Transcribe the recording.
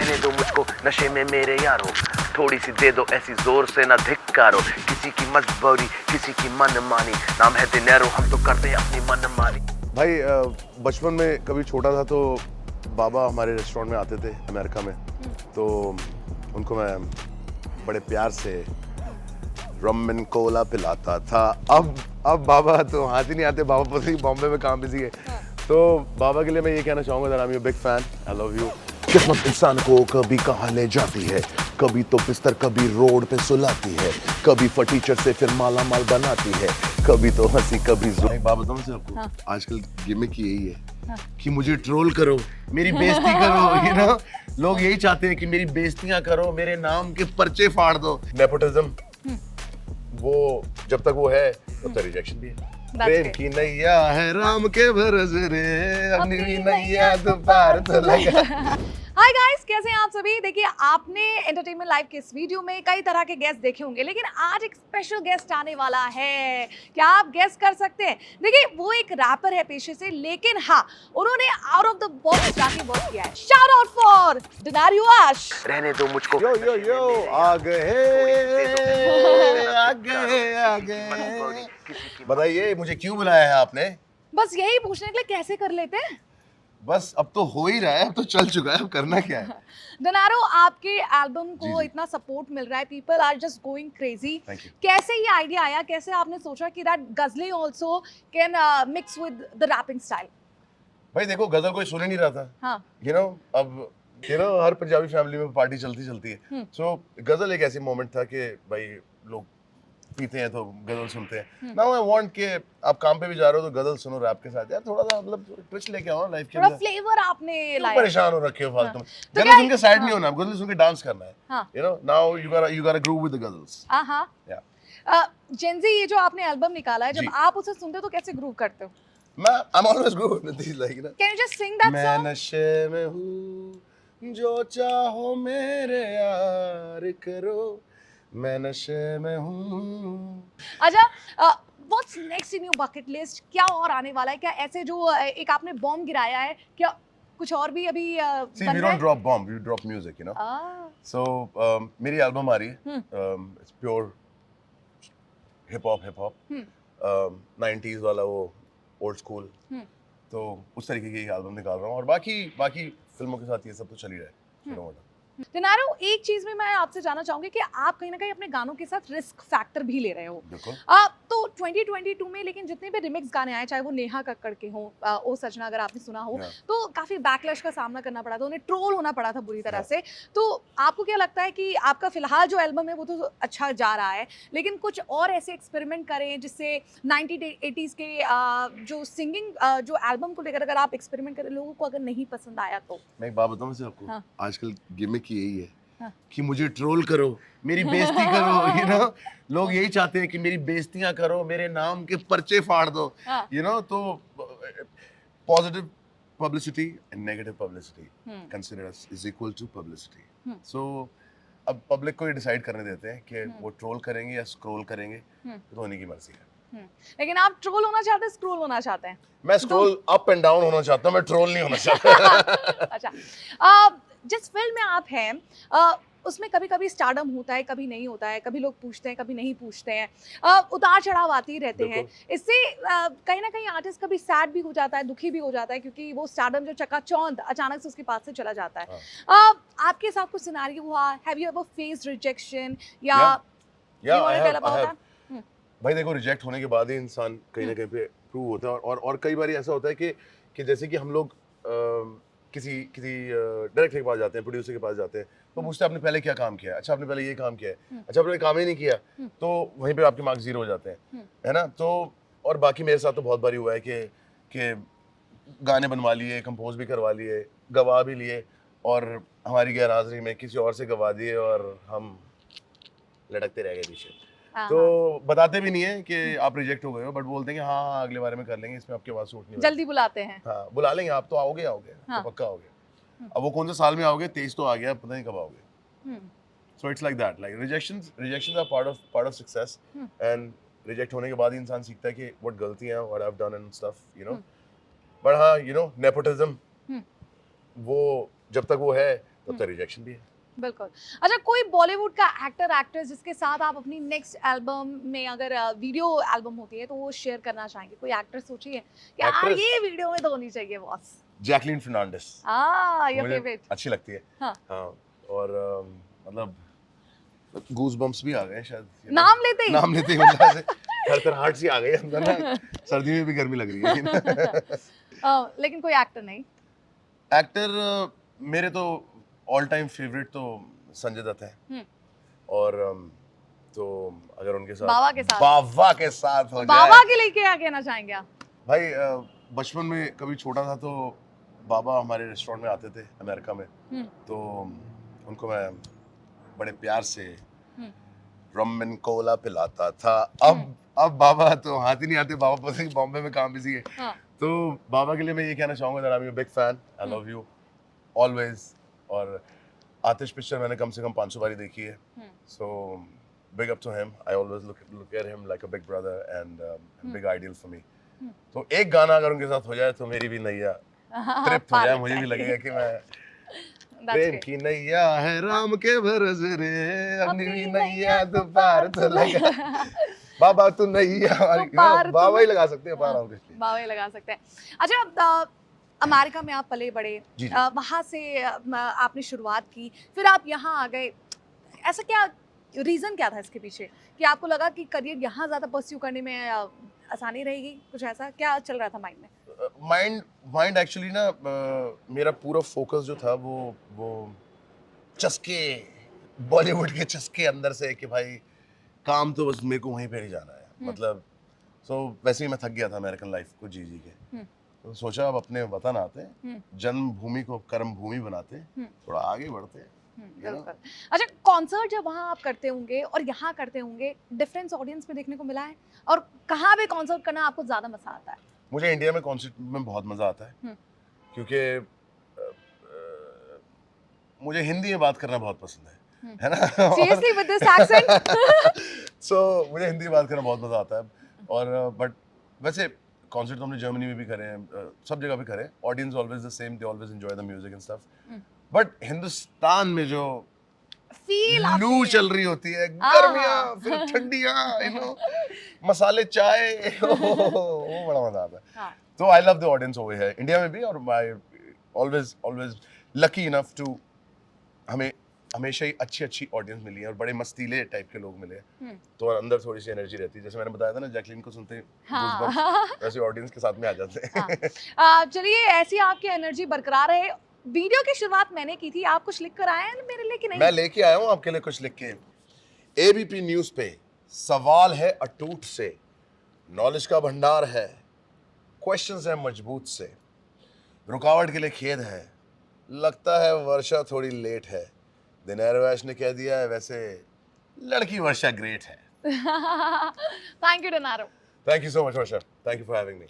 रहने दो मुझको नशे में मेरे यारो, थोड़ी सी दे दो ऐसी जोर से ना धिक्कारो, किसी की मजबूरी किसी की मनमानी, नाम है दिनेरो हम तो करते हैं अपनी मनमानी। भाई बचपन में कभी छोटा था तो बाबा हमारे रेस्टोरेंट में आते थे अमेरिका में, तो उनको मैं बड़े प्यार से रम एंड कोला पिलाता था। अब बाबा तो हाथ ही नहीं आते, बाबा पता नहीं बॉम्बे में काम बिजी है। तो बाबा के लिए मैं ये कहना चाहूँगा that I am your big fan, I love you. किस्मत इंसान को कभी कहाँ ले जाती है, कभी तो बिस्तर कभी रोड पे सुलाती है, कभी फटीचर से फिर माला माल बनाती है, कभी तो हंसी कभी एक बात बताऊं मैं आपको, आजकल गिमिक यही है कि मुझे ट्रोल करो, मेरी बेइज्जती करो, यू नो, लोग यही चाहते हैं कि मेरी बेइज्जतियां करो, मेरे नाम के पर्चे फाड़ दो। नेपोटिज्म वो जब तक वो है तब तक रिजेक्शन भी है। प्रेम की नैया है राम के भरोसे रे, अपनी भी नैया तो पार तो लगा। हाय गाइस, कैसे हैं आप सभी। देखिए, आपने एंटरटेनमेंट लाइव के इस वीडियो में कई तरह के गेस्ट देखे होंगे, लेकिन आज एक स्पेशल गेस्ट आने वाला है। क्या आप गेस कर सकते हैं? देखिए, वो एक रैपर है पेशे से, लेकिन हाँ, उन्होंने आउट ऑफ द बॉक्स जाके वर्क किया है। शाउट आउट फॉर डिनारियो आश। रहने दो मुझको यो यो यो आ गए। बताइए मुझे क्यों बुलाया है आपने? बस यही पूछने के लिए, कैसे कर लेते हैं? बस अब तो हो ही रहा है, अब तो चल चुका है, अब करना क्या है? डनारो, आपके एल्बम को जी। इतना सपोर्ट मिल रहा है, people are just going crazy. Thank you. कैसे ये आइडिया आया, कैसे आपने सोचा कि दैट गजलें also can mix with the rapping style? भाई देखो, गजल कोई सुन ही नहीं रहा था, हाँ, अब हर पंजाबी फैमिली में पार्टी चलती है। सो गजल एक ऐसी मोमेंट था कि भाई लोग पीते हैं तो गजल सुनते हैं। नाउ आई वांट कि आप काम पे भी जा रहे हो तो गजल सुनो रैप के साथ, यार थोड़ा सा मतलब ट्विस्ट लेके आओ लाइफ के थोड़ा अंदर। फ्लेवर आपने क्यों लाया। परेशान हो रखे हो फालतू में? तो गजल क्या- सुन के साइड नहीं होना, गजल सुन के डांस करना है। हाँ। नाउ यू गोटा ग्रूव विद द गजल्स। हाँ, या जेंजी, ये जो आपने एल्बम निकाला है, जब जी। आप उसे सुनते हो तो कैसे ग्रूव करते हो? मैं I am always groove with this, like ना, can you just sing that मैं सॉन्ग? नशे में हूँ जो चाहो मेरे यार करो, मैं नशे में हूँ। अच्छा, what's next in your bucket list? क्या और आने वाला है? क्या ऐसे जो एक आपने बॉम्ब गिराया है, क्या कुछ और भी अभी See, बन we रहा don't है? drop bomb, we drop music, you know. So, मेरी एल्बम आ रही है, it's pure hip hop, 90s वाला वो old school, तो उस तरीके की एल्बम निकाल रहा हूँ, और बाकी फिल्मों के साथ ये सब तो चल ही रहा है, you know what? दिनारो, एक चीज में मैं आपसे जानना चाहूंगी कि आप कहीं ना कहीं अपने गानों के साथ रिस्क फैक्टर भी ले रहे हो। बिल्कुल। तो 2022 में लेकिन जितने भी रिमिक्स गाने आए, चाहे वो नेहा कक्कड़ के हों, ओ सजना अगर आपने सुना हो, Yeah. तो काफी बैकलैश का सामना करना पड़ा था, उन्हें ट्रोल होना पड़ा था बुरी तरह Yeah. से। तो आपको क्या लगता है कि आपका फिलहाल जो एल्बम है वो तो अच्छा जा रहा है, लेकिन कुछ और ऐसे एक्सपेरिमेंट करें जिससे 1980s के जो सिंगिंग जो एल्बम को लेकर अगर आप एक्सपेरिमेंट करें, लोगों को अगर नहीं पसंद आया तो? मैं एक बात बताऊँ वैसे आपको, हाँ। आजकल गिमिक यही है हाँ। कि मुझे ट्रोल करो, मेरी बेइज्जती करो, लोग यही चाहते हैं कि मेरी बेइज्जतियां करो, मेरे नाम के पर्चे फाड़ दो, हाँ। तो positive publicity and negative publicity considered as is equal to publicity. So अब पब्लिक को ये डिसाइड करने देते हैं कि वो ट्रोल करेंगे या स्क्रॉल करेंगे, तो उन्हीं की मर्जी है। लेकिन आप ट्रोल होना चाहते हैं, स्क्रोल होना चाहते हैं? मैं स्क्रॉल अप एंड डाउन होना चाहता हूँ, मैं ट्रोल नहीं होना चाहता। अच्छा, जिस फील्ड में आप हैं, उसमें कभी कभी स्टारडम होता है, कभी नहीं होता है, कभी लोग पूछते हैं, कभी नहीं पूछते हैं, उतार चढ़ाव आते ही रहते हैं। इससे कहीं ना कहीं आर्टिस्ट कभी सैड भी हो जाता है, दुखी भी हो जाता है, क्योंकि वो स्टारडम जो चकाचौंध अचानक से उसके पास से चला जाता है। आपके साथ कुछ सिनेरियो हुआ? Have you ever faced rejection या Yeah, you wanna I have, tell about I have. that? भाई देखो, रिजेक्ट होने के बाद ही इंसान कहीं ना कहीं पे प्रूव होता है, और कई बार ऐसा होता है कि जैसे कि हम लोग किसी डायरेक्टर के पास जाते हैं, प्रोड्यूसर के पास जाते हैं, तो पूछते हैं आपने पहले क्या काम किया है, अच्छा आपने पहले ये काम किया है, अच्छा आपने काम ही नहीं किया, तो वहीं पे आपके मार्क्स 0 हो जाते हैं, है ना। तो और बाकी मेरे साथ तो बहुत बारी हुआ है कि गाने बनवा लिए, कंपोज भी करवा लिए, गवा भी लिए, और हमारी गैरहाजिरी में किसी और से गवा दिए और हम लटकते रह गए पीछे। तो बताते भी नहीं है कि आप रिजेक्ट हो गए हो, बट बोलते हैं कि हाँ अगले बारे में कर लेंगे, इसमें आपके पास सूट नहीं होगा। जल्दी बुलाते हैं। हाँ, बुला लेंगे, आप तो आओगे तो पक्का आओगे। अब वो कौन से साल में आओगे, 23 तो आ गया, पता नहीं कब आओगे। So it's like that, like rejections are part of success, and reject होने के बाद ही इंसान सीखता है कि व्हाट गलतियां, what I have done and stuff, but हाँ, नेपोटिज्म वो जब तक वो है तब तक रिजेक्शन भी है। बिल्कुल। अच्छा, कोई बॉलीवुड का एक्टर एक्ट्रेस जिसके साथ आप अपनी नेक्स्ट एल्बम में अगर वीडियो एल्बम होती है तो वो शेयर करना चाहेंगे? कोई एक्टर सोचिए कि यार Actress? ये वीडियो में तो होनी चाहिए बॉस। जैकलीन फर्नांडिस योर मुझे फेवरेट। अच्छी लगती है। हाँ। हाँ, और मतलब गूज बम्प्स भी आ गए शायद, नाम लेते ही? नाम लेते ही मतलब ऐसे थरथराहट सी आ गई अंदर ना। सर्दी में भी गर्मी लग रही है। लेकिन कोई एक्टर नहीं? एक्टर मेरे तो ऑल टाइम फेवरेट तो संजय दत्त है। और तो अगर उनके साथ बाबा के साथ? बाबा के साथ हो बाबा जाए के लिए क्या कहना चाहेंगे आप? भाई, बचपन में कभी छोटा था तो बाबा हमारे रेस्टोरेंट में आते थे अमेरिका में। तो उनको मैं बड़े प्यार से रम एंड कोला पिलाता था। अब बाबा तो हाथ ही नहीं आते, बाबा पता नहीं बॉम्बे में कहाँ बिजी है। हाँ। तो बाबा के लिए मैं ये कहना चाहूंगा that I am a big fan, I love you always. और आतिश पिक्चर मैंने कम से कम 500 बारी देखी है। So big up to him, I always look at him like a big brother and big ideal for me. तो एक गाना अगर उनके साथ हो जाए तो मेरी भी नैया तृप्त हो जाए, मुझे भी लगेगा कि मैं प्रेम की नैया है राम के भरोसे रे, अपनी भी नैया तो पार तो लगा। बाबा तू नैया बाबा ही लगा सकते हैं पार, और कुछ नहीं। बाबा ही लगा सकते हैं। अच्छा, अमेरिका में आप पले बड़े, जी। वहाँ से आपने शुरुआत की, फिर आप यहाँ आ गए। ऐसा क्या रीज़न क्या था इसके पीछे कि आपको लगा कि करियर यहाँ ज़्यादा परस्यू करने में आसानी रहेगी? कुछ ऐसा क्या चल रहा था माइंड में? माइंड एक्चुअली ना, मेरा पूरा फोकस जो था वो चस्के, बॉलीवुड के चस्के अंदर से कि भाई काम तो बस मेरे को वहीं पे ही जाना है। मतलब वैसे ही मैं थक गया था अमेरिकन लाइफ को जी के। तो सोचा अब अपने वतन आते हैं, जन्मभूमि को कर्म भूमि बनाते हैं, थोड़ा आगे बढ़ते हैं। बिल्कुल। अच्छा, कॉन्सर्ट जब वहाँ आप करते होंगे और यहाँ करते होंगे, डिफरेंस ऑडियंस में देखने को मिला है? और कहाँ पे कॉन्सर्ट करना आपको ज़्यादा मजा आता है? मुझे इंडिया में कॉन्सर्ट में बहुत मजा आता है, क्योंकि मुझे हिंदी में बात करना बहुत पसंद है ना। Seriously with this accent? So मुझे हिंदी में बात करना बहुत मजा आता है। और बट वैसे कॉन्सर्ट तो हमने जर्मनी में भी करे हैं, सब जगह पे करे। Audience always the same, they always enjoy the music and stuff. But Hindustan में जो फील लू चल रही होती है, गर्मियाँ फिर ठंडियाँ, मसाले चाय, वो बड़ा मजा आता है। तो I love the audience over here, India में भी। और I always lucky enough to, हमें हमेशा ही अच्छी ऑडियंस मिली है और बड़े मस्तीले टाइप के लोग मिले हैं। तो अंदर थोड़ी सी एनर्जी रहती है, जैसे मैंने बताया था ना, जैकलीन को सुनते वैसे ऑडियंस के साथ में आ जाते हैं। चलिए, ऐसी आपकी एनर्जी बरकरार है। वीडियो की शुरुआत मैंने की थी, आप कुछ लिख कर आए हैं मेरे लिए कि नहीं? मैं लेके आया हूँ आपके लिए कुछ लिख के। एबीपी न्यूज पे सवाल है अटूट से, नॉलेज का भंडार है, क्वेश्चंस है मजबूत से, रुकावट के लिए खेद है, लगता है वर्षा थोड़ी लेट है, दिनेर वैश ने कह दिया है वैसे लड़की वर्षा ग्रेट है। थैंक यू डिनारो। Thank you so much Varsha, thank you for having me.